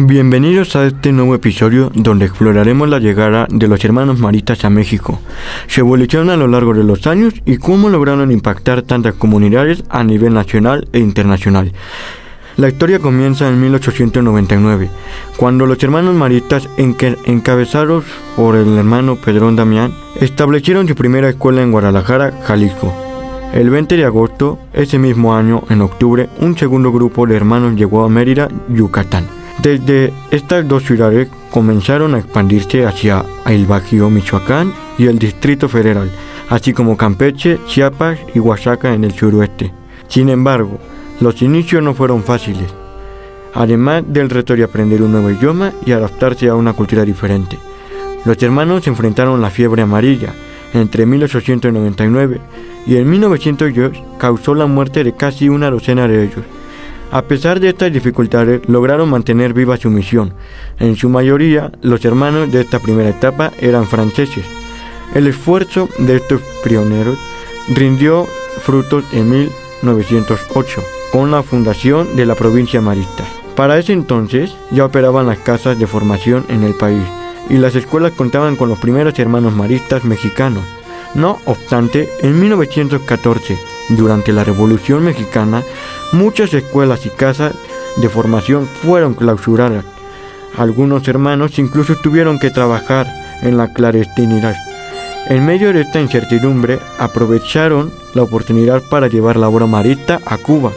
Bienvenidos a este nuevo episodio donde exploraremos la llegada de los hermanos maristas a México, su evolución a lo largo de los años y cómo lograron impactar tantas comunidades a nivel nacional e internacional. La historia comienza en 1899, cuando los hermanos maristas, encabezados por el hermano Pedrón Damián, establecieron su primera escuela en Guadalajara, Jalisco. El 20 de agosto, ese mismo año, en octubre, un segundo grupo de hermanos llegó a Mérida, Yucatán. Desde estas dos ciudades comenzaron a expandirse hacia el Bajío, Michoacán y el Distrito Federal, así como Campeche, Chiapas y Oaxaca en el suroeste. Sin embargo, los inicios no fueron fáciles, además del reto de aprender un nuevo idioma y adaptarse a una cultura diferente. Los hermanos se enfrentaron a la fiebre amarilla entre 1899 y en 1902 causó la muerte de casi una docena de ellos. A pesar de estas dificultades, lograron mantener viva su misión. En su mayoría, los hermanos de esta primera etapa eran franceses. El esfuerzo de estos pioneros rindió frutos en 1908, con la fundación de la provincia marista. Para ese entonces, ya operaban las casas de formación en el país, y las escuelas contaban con los primeros hermanos maristas mexicanos. No obstante, en 1914, durante la Revolución Mexicana, muchas escuelas y casas de formación fueron clausuradas. Algunos hermanos incluso tuvieron que trabajar en la clandestinidad. En medio de esta incertidumbre, aprovecharon la oportunidad para llevar la obra marista a Cuba,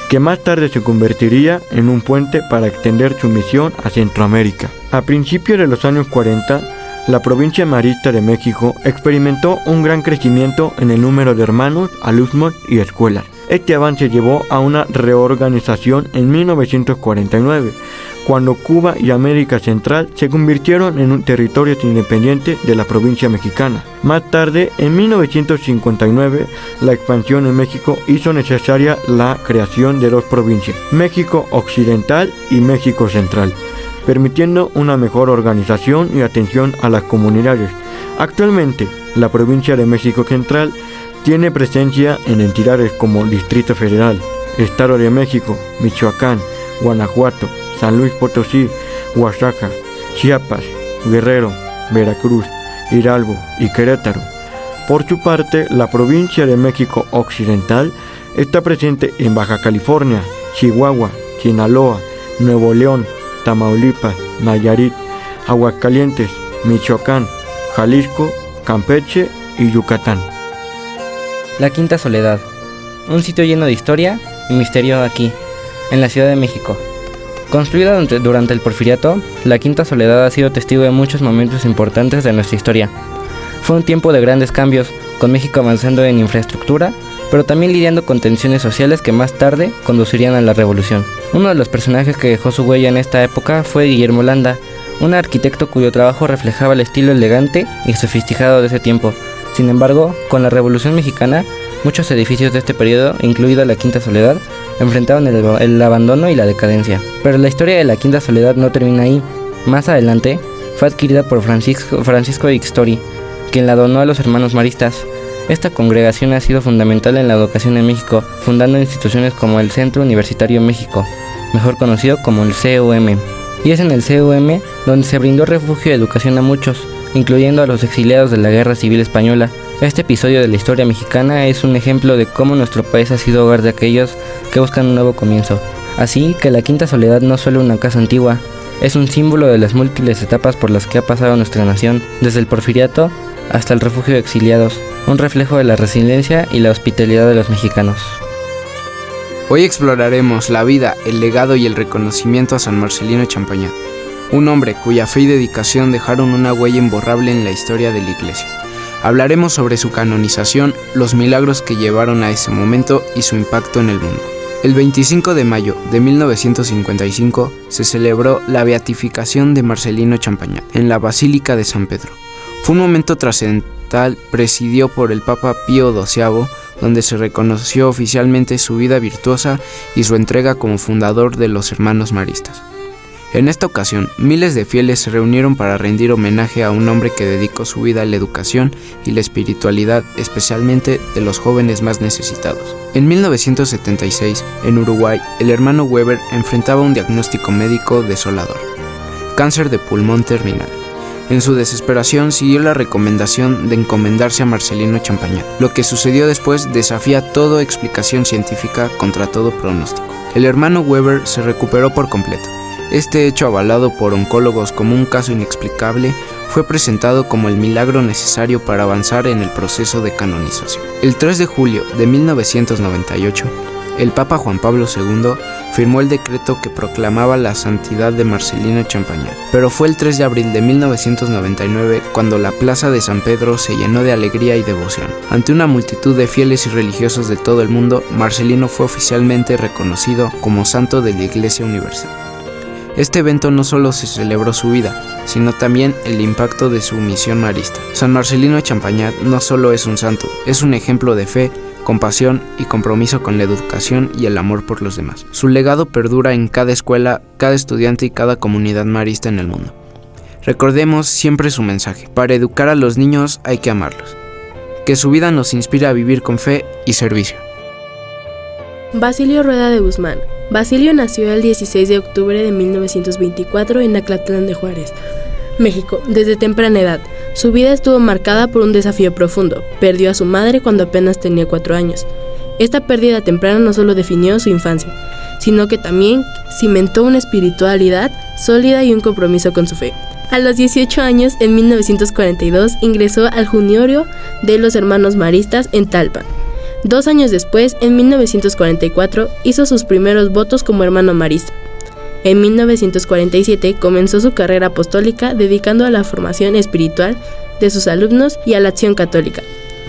que más tarde se convertiría en un puente para extender su misión a Centroamérica. A principios de los años 40, la provincia marista de México experimentó un gran crecimiento en el número de hermanos, alumnos y escuelas. Este avance llevó a una reorganización en 1949, cuando Cuba y América Central se convirtieron en un territorio independiente de la provincia mexicana. Más tarde, en 1959, la expansión en México hizo necesaria la creación de dos provincias, México Occidental y México Central, permitiendo una mejor organización y atención a las comunidades. Actualmente, la provincia de México Central tiene presencia en entidades como Distrito Federal, Estado de México, Michoacán, Guanajuato, San Luis Potosí, Oaxaca, Chiapas, Guerrero, Veracruz, Hidalgo y Querétaro. Por su parte, la provincia de México Occidental está presente en Baja California, Chihuahua, Sinaloa, Nuevo León, Tamaulipas, Nayarit, Aguascalientes, Michoacán, Jalisco, Campeche y Yucatán. La Quinta Soledad, un sitio lleno de historia y misterio aquí, en la Ciudad de México. Construida durante el Porfiriato, la Quinta Soledad ha sido testigo de muchos momentos importantes de nuestra historia. Fue un tiempo de grandes cambios, con México avanzando en infraestructura, pero también lidiando con tensiones sociales que más tarde conducirían a la Revolución. Uno de los personajes que dejó su huella en esta época fue Guillermo Landa, un arquitecto cuyo trabajo reflejaba el estilo elegante y sofisticado de ese tiempo. Sin embargo, con la Revolución Mexicana, muchos edificios de este periodo, incluida la Quinta Soledad, enfrentaban el abandono y la decadencia. Pero la historia de la Quinta Soledad no termina ahí. Más adelante, fue adquirida por Francisco Ixtori, quien la donó a los hermanos maristas. Esta congregación ha sido fundamental en la educación en México, fundando instituciones como el Centro Universitario México, mejor conocido como el CUM. Y es en el CUM donde se brindó refugio y educación a muchos, incluyendo a los exiliados de la Guerra Civil Española. Este episodio de la historia mexicana es un ejemplo de cómo nuestro país ha sido hogar de aquellos que buscan un nuevo comienzo. Así que la Quinta Soledad no es solo una casa antigua, es un símbolo de las múltiples etapas por las que ha pasado nuestra nación, desde el Porfiriato hasta el refugio de exiliados, un reflejo de la resiliencia y la hospitalidad de los mexicanos. Hoy exploraremos la vida, el legado y el reconocimiento a San Marcelino Champagnat, un hombre cuya fe y dedicación dejaron una huella imborrable en la historia de la Iglesia. Hablaremos sobre su canonización, los milagros que llevaron a ese momento y su impacto en el mundo. El 25 de mayo de 1955 se celebró la beatificación de Marcelino Champagnat en la Basílica de San Pedro. Fue un momento trascendental presidido por el Papa Pío XII, donde se reconoció oficialmente su vida virtuosa y su entrega como fundador de los hermanos maristas. En esta ocasión, miles de fieles se reunieron para rendir homenaje a un hombre que dedicó su vida a la educación y la espiritualidad, especialmente de los jóvenes más necesitados. En 1976, en Uruguay, el hermano Weber enfrentaba un diagnóstico médico desolador: cáncer de pulmón terminal. En su desesperación siguió la recomendación de encomendarse a Marcelino Champagnat. Lo que sucedió después desafía toda explicación científica contra todo pronóstico. El hermano Weber se recuperó por completo. Este hecho, avalado por oncólogos como un caso inexplicable, fue presentado como el milagro necesario para avanzar en el proceso de canonización. El 3 de julio de 1998, el Papa Juan Pablo II firmó el decreto que proclamaba la santidad de Marcelino Champagnat. Pero fue el 3 de abril de 1999 cuando la plaza de San Pedro se llenó de alegría y devoción. Ante una multitud de fieles y religiosos de todo el mundo, Marcelino fue oficialmente reconocido como santo de la Iglesia Universal. Este evento no solo se celebró su vida, sino también el impacto de su misión marista. San Marcelino Champagnat no solo es un santo, es un ejemplo de fe, compasión y compromiso con la educación y el amor por los demás. Su legado perdura en cada escuela, cada estudiante y cada comunidad marista en el mundo. Recordemos siempre su mensaje: para educar a los niños hay que amarlos. Que su vida nos inspire a vivir con fe y servicio. Basilio Rueda de Guzmán. Basilio nació el 16 de octubre de 1924 en Acatlán de Juárez, México. Desde temprana edad, su vida estuvo marcada por un desafío profundo. Perdió a su madre cuando apenas tenía 4 años. Esta pérdida temprana no solo definió su infancia, sino que también cimentó una espiritualidad sólida y un compromiso con su fe. A los 18 años, en 1942, ingresó al Juniorio de los Hermanos Maristas en Talpa. 2 años después, en 1944, hizo sus primeros votos como hermano marista. En 1947 comenzó su carrera apostólica dedicando a la formación espiritual de sus alumnos y a la acción católica.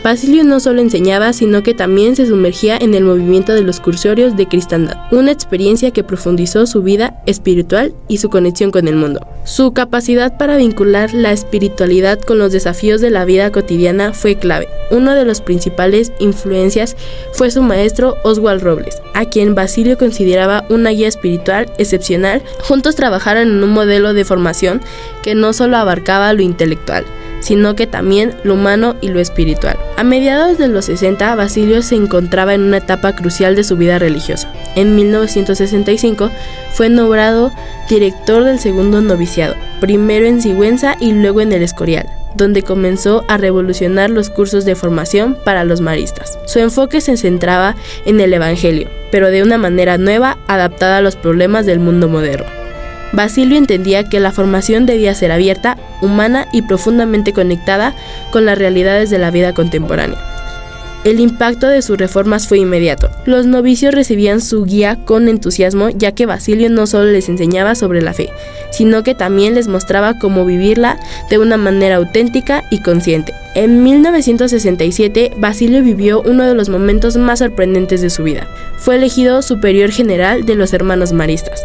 Basilio no solo enseñaba, sino que también se sumergía en el movimiento de los cursorios de cristandad, una experiencia que profundizó su vida espiritual y su conexión con el mundo. Su capacidad para vincular la espiritualidad con los desafíos de la vida cotidiana fue clave. Uno de los principales influencias fue su maestro Oswald Robles, a quien Basilio consideraba una guía espiritual excepcional. Juntos trabajaron en un modelo de formación que no solo abarcaba lo intelectual, sino que también lo humano y lo espiritual. A mediados de los 60, Basilio se encontraba en una etapa crucial de su vida religiosa. En 1965 fue nombrado director del segundo noviciado, primero en Sigüenza y luego en el Escorial, donde comenzó a revolucionar los cursos de formación para los maristas. Su enfoque se centraba en el Evangelio, pero de una manera nueva, adaptada a los problemas del mundo moderno. Basilio entendía que la formación debía ser abierta, humana y profundamente conectada con las realidades de la vida contemporánea. El impacto de sus reformas fue inmediato. Los novicios recibían su guía con entusiasmo, ya que Basilio no solo les enseñaba sobre la fe, sino que también les mostraba cómo vivirla de una manera auténtica y consciente. En 1967, Basilio vivió uno de los momentos más sorprendentes de su vida. Fue elegido superior general de los Hermanos Maristas,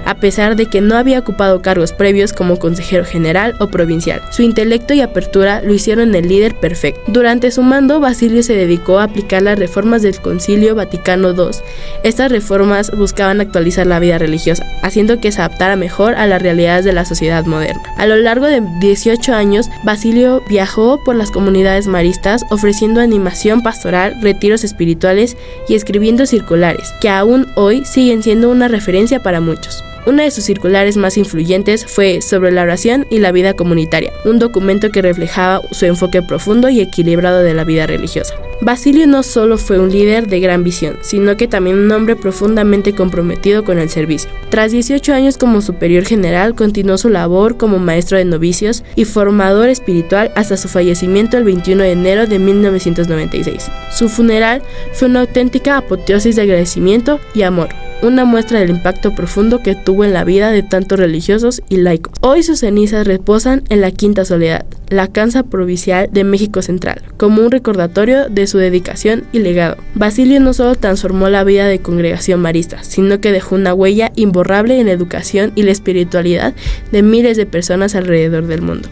a pesar de que no había ocupado cargos previos como consejero general o provincial. Su intelecto y apertura lo hicieron el líder perfecto. Durante su mando, Basilio se dedicó a aplicar las reformas del Concilio Vaticano II. Estas reformas buscaban actualizar la vida religiosa, haciendo que se adaptara mejor a las realidades de la sociedad moderna. A lo largo de 18 años, Basilio viajó por las comunidades maristas ofreciendo animación pastoral, retiros espirituales y escribiendo circulares, que aún hoy siguen siendo una referencia para muchos. Una de sus circulares más influyentes fue Sobre la oración y la vida comunitaria, un documento que reflejaba su enfoque profundo y equilibrado de la vida religiosa. Basilio no solo fue un líder de gran visión, sino que también un hombre profundamente comprometido con el servicio. Tras 18 años como superior general, continuó su labor como maestro de novicios y formador espiritual hasta su fallecimiento el 21 de enero de 1996. Su funeral fue una auténtica apoteosis de agradecimiento y amor, una muestra del impacto profundo que tuvo en la vida de tantos religiosos y laicos. Hoy sus cenizas reposan en la Quinta Soledad, la casa provincial de México Central, como un recordatorio de su dedicación y legado. Basilio no solo transformó la vida de congregación marista, sino que dejó una huella imborrable en la educación y la espiritualidad de miles de personas alrededor del mundo.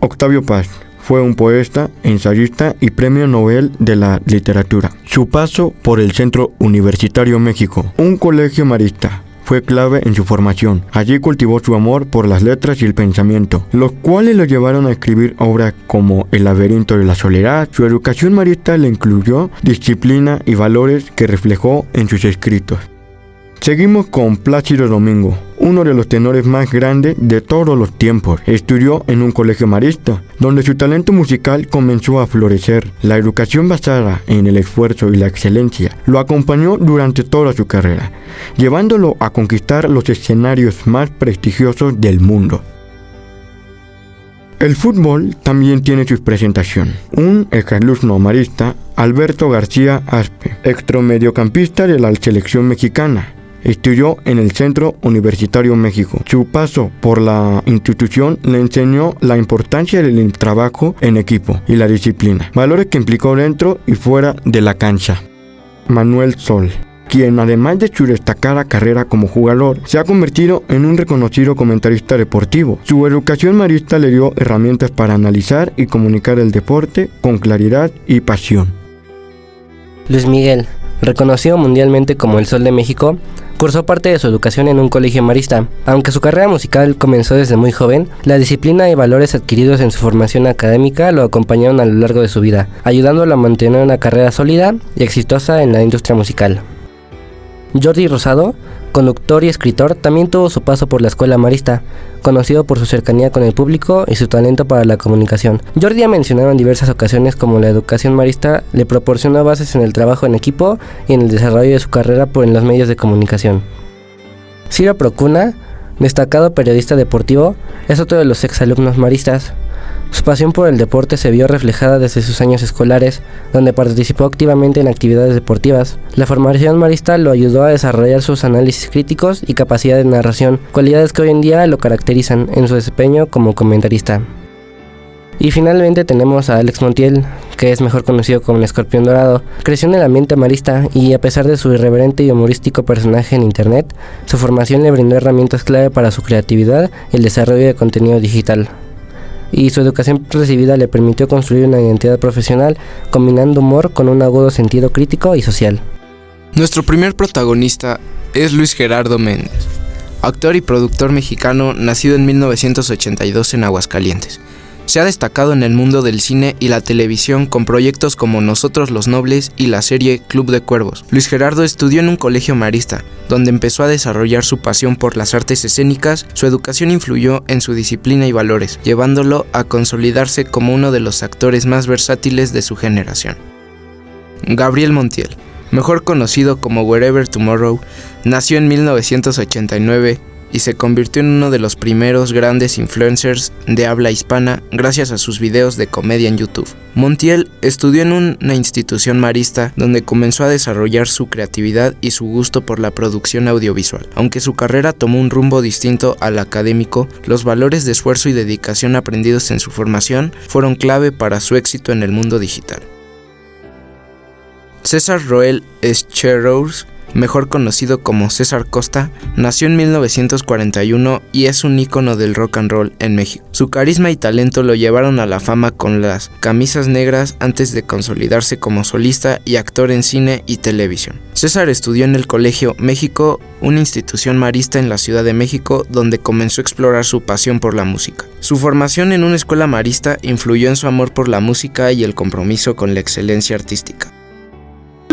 Octavio Paz Fue un poeta, ensayista y premio Nobel de la literatura. Su paso por el Centro Universitario México, un colegio marista, fue clave en su formación. Allí cultivó su amor por las letras y el pensamiento, los cuales lo llevaron a escribir obras como El laberinto de la soledad. Su educación marista le incluyó disciplina y valores que reflejó en sus escritos. Seguimos con Plácido Domingo, uno de los tenores más grandes de todos los tiempos. Estudió en un colegio marista, donde su talento musical comenzó a florecer. La educación basada en el esfuerzo y la excelencia lo acompañó durante toda su carrera, llevándolo a conquistar los escenarios más prestigiosos del mundo. El fútbol también tiene su presentación. Un exalumno marista, Alberto García Aspe, extromediocampista de la selección mexicana, estudió en el Centro Universitario México. Su paso por la institución le enseñó la importancia del trabajo en equipo y la disciplina, valores que implicó dentro y fuera de la cancha. Manuel Sol, quien además de su destacada carrera como jugador, se ha convertido en un reconocido comentarista deportivo. Su educación marista le dio herramientas para analizar y comunicar el deporte con claridad y pasión. Luis Miguel, reconocido mundialmente como el Sol de México, cursó parte de su educación en un colegio marista. Aunque su carrera musical comenzó desde muy joven, la disciplina y valores adquiridos en su formación académica lo acompañaron a lo largo de su vida, ayudándolo a mantener una carrera sólida y exitosa en la industria musical. Jordi Rosado, conductor y escritor, también tuvo su paso por la escuela marista, conocido por su cercanía con el público y su talento para la comunicación. Jordi ha mencionado en diversas ocasiones cómo la educación marista le proporcionó bases en el trabajo en equipo y en el desarrollo de su carrera en los medios de comunicación. Ciro Procuna, destacado periodista deportivo, es otro de los exalumnos maristas. Su pasión por el deporte se vio reflejada desde sus años escolares, donde participó activamente en actividades deportivas. La formación marista lo ayudó a desarrollar sus análisis críticos y capacidad de narración, cualidades que hoy en día lo caracterizan en su desempeño como comentarista. Y finalmente tenemos a Alex Montiel, que es mejor conocido como el Escorpión Dorado. Creció en el ambiente marista y, a pesar de su irreverente y humorístico personaje en internet, su formación le brindó herramientas clave para su creatividad y el desarrollo de contenido digital. Y su educación recibida le permitió construir una identidad profesional, combinando humor con un agudo sentido crítico y social. Nuestro primer protagonista es Luis Gerardo Méndez, actor y productor mexicano nacido en 1982 en Aguascalientes. Se ha destacado en el mundo del cine y la televisión con proyectos como Nosotros los Nobles y la serie Club de Cuervos. Luis Gerardo estudió en un colegio marista, donde empezó a desarrollar su pasión por las artes escénicas. Su educación influyó en su disciplina y valores, llevándolo a consolidarse como uno de los actores más versátiles de su generación. Gabriel Montiel, mejor conocido como Wherever Tomorrow, nació en 1989 y se convirtió en uno de los primeros grandes influencers de habla hispana gracias a sus videos de comedia en YouTube. Montiel estudió en una institución marista donde comenzó a desarrollar su creatividad y su gusto por la producción audiovisual. Aunque su carrera tomó un rumbo distinto al académico, los valores de esfuerzo y dedicación aprendidos en su formación fueron clave para su éxito en el mundo digital. César Roel Echerours, mejor conocido como César Costa, nació en 1941 y es un ícono del rock and roll en México. Su carisma y talento lo llevaron a la fama con las Camisas Negras antes de consolidarse como solista y actor en cine y televisión. César estudió en el Colegio México, una institución marista en la Ciudad de México, donde comenzó a explorar su pasión por la música. Su formación en una escuela marista influyó en su amor por la música y el compromiso con la excelencia artística.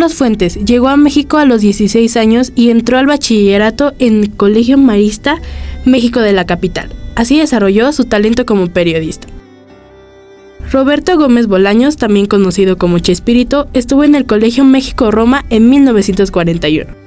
Carlos Fuentes llegó a México a los 16 años y entró al bachillerato en el Colegio Marista México de la capital. Así desarrolló su talento como periodista. Roberto Gómez Bolaños, también conocido como Chespirito, estuvo en el Colegio México Roma en 1941.